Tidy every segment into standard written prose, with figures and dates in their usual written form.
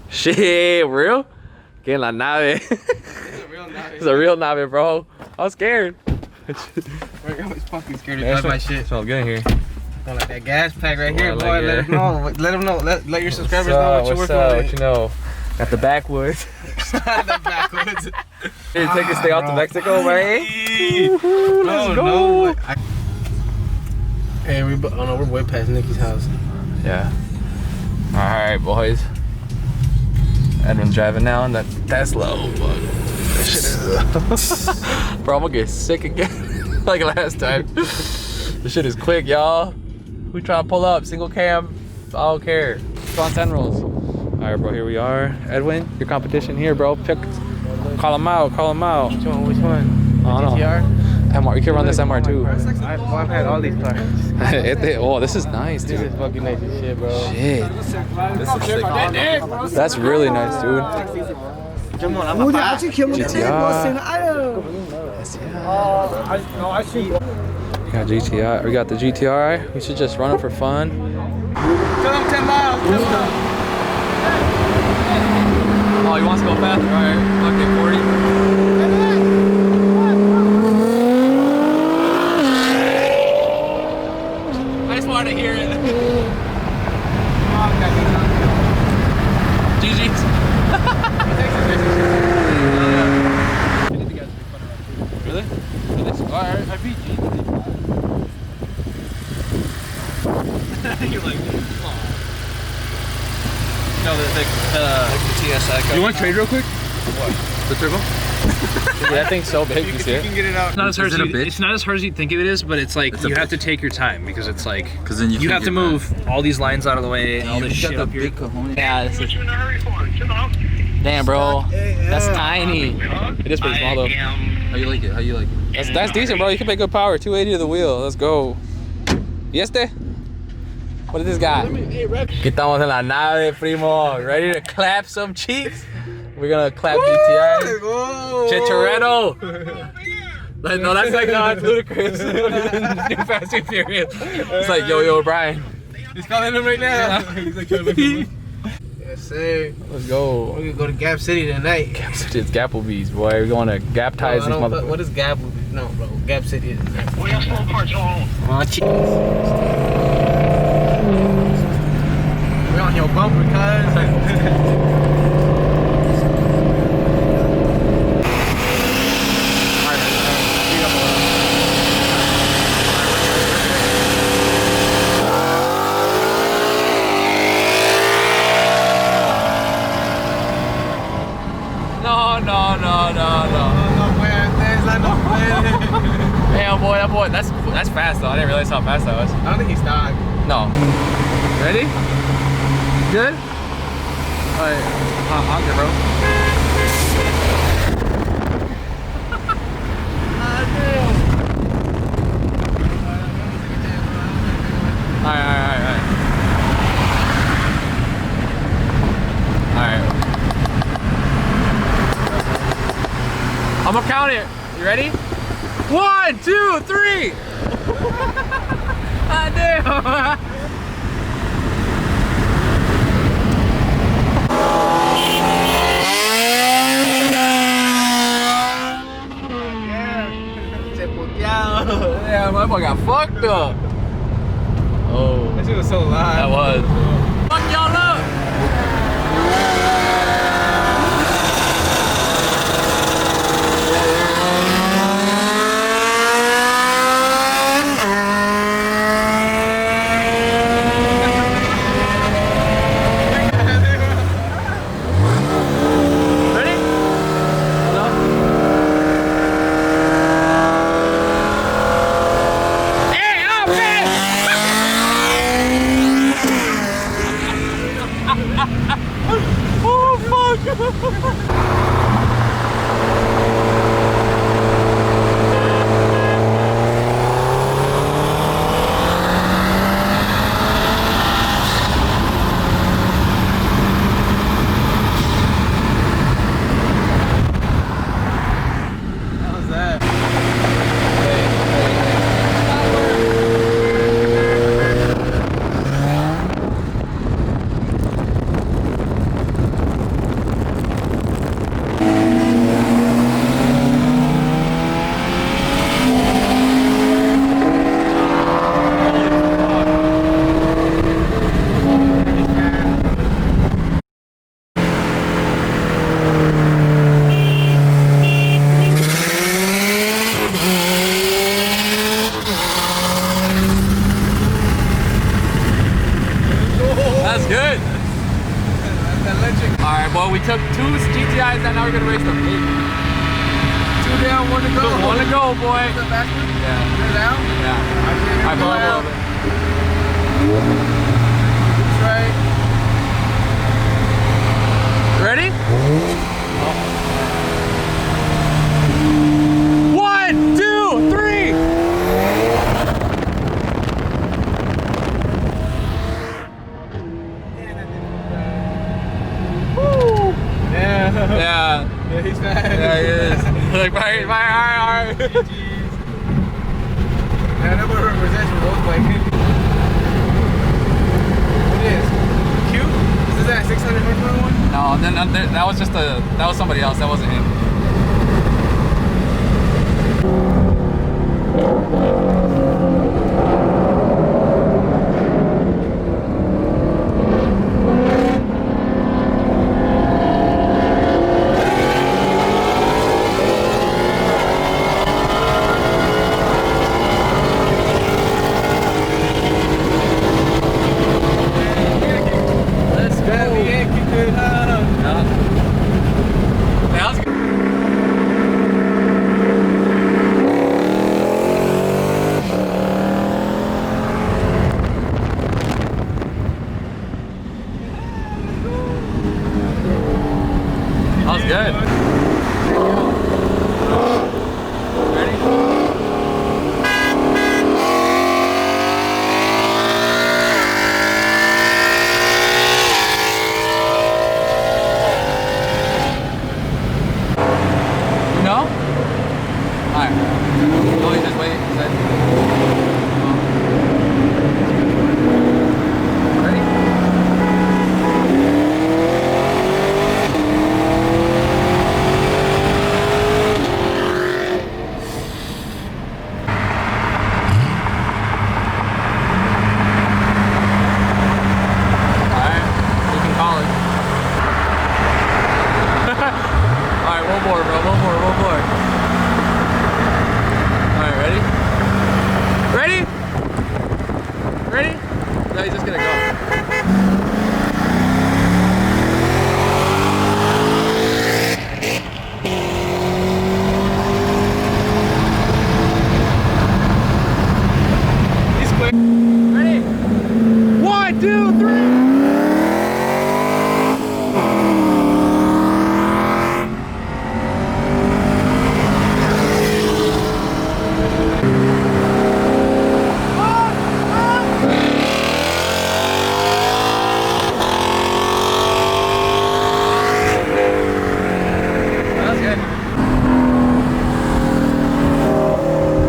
Shit, real? Que la nave. It's a real nave, bro. I'm scared. I was fucking scared to drive my shit. So good here. Got like that gas pack right here, boy. Like let them know. Let them know. Let your subscribers know what you're working on. What you know? Got the backwoods. The backwoods. Here, take a stay out to Mexico, man. Let's go. Hey, we're way past Nikki's house. Yeah. All right, boys. Edwin's driving now in that Tesla. Bro, I'm gonna get sick again like last time. This shit is quick, y'all. We trying to pull up, single cam, I don't care. It's on 10 rolls. All right, bro, here we are. Edwin, your competition here, bro. Call him out, call him out. Which one? I don't know. MR, you can run this MR too. I've had all these cars. Oh, this is nice, dude. This is fucking nice as shit, bro. Shit. This is sick. That's really nice, dude. We got GTI. We got the GTI. We should just run it for fun. Tell them 10 miles. Oh, he wants to go faster? Alright, fuck it, 40. I just wanted to hear it. GG's. Really? Alright, I beat you. You're like, oh. No, the TSI. You want to trade real quick? What? The turbo? Dude, that thing's so big, you see it? You can get it out. It's not as hard as it's not as hard as you think it is, but it's like you have to take your time because it's like then you have to move all these lines out of the way and all this shit up here. Yeah, this is... Damn, bro. That's tiny. It is pretty small though. How you like it? How you like it? That's decent, bro. You can make good power. 280 to the wheel. Let's go. ¿Y este? What is this guy? Que estamos en la nave, primo. Ready to clap some cheeks? We're gonna clap GTI. Chicharito. Like, no, that's like, no, it's ludicrous. New Fast and Furious. It's like, yo, Brian. He's calling him right now. He's like, yes, sir. Let's go. We're gonna go to Gap City tonight. Gap City, it's Gapplebee's, boy. We're going to Gap Ties these motherfuckers. What is Gapplebee's? No, bro. Gap City is tonight. We got slow parts on. We're on your bumper, cuz. Damn, boy, that boy, that's fast though. I didn't realize how fast that was. I don't think he stopped. No. Ready? Good? Alright, honk it, bro. Alright. I'm gonna count it. You ready? 1, 2, 3. Ah, damn. Yeah, my boy got fucked up. Oh, That shit was so loud. that was. Fuck y'all up. was good. That's electric. All right, well, we took 2 GTIs and now we're gonna race them 8. 2 down, 1 to go. 1 to go, boy. Is that backwards? Yeah. You're down? Yeah. I pull up a little bit. That's right. Ready? 1, 2, 3. Woo! Yeah. Yeah. Yeah, he's fast. Yeah, he is. Like, alright. Yeah, that would represent your road bike. What is? Q? Is this that 600 horsepower one? No, then that was just that was somebody else. That wasn't him. Let's go. Yeah, keep it up. That was good. That was good. Ready? No? Alright. No, you just wait. Ready? Alright. You can call it. Alright, one more, bro. One more. Alright, ready? Ready? No, he's just gonna go. He's quick. Ready? 1, 2, 3. That's good.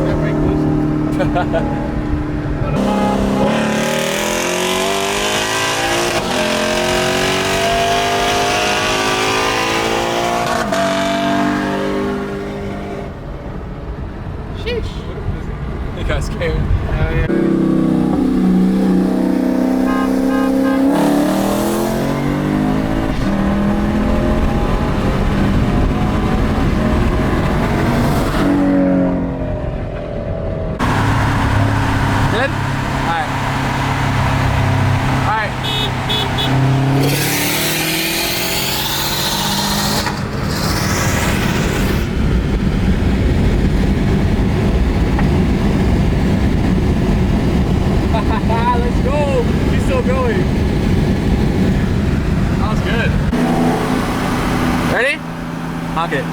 That brake boost. He got scared. Good? Alright. Let's go! He's still going. That was good. Ready? Honk it.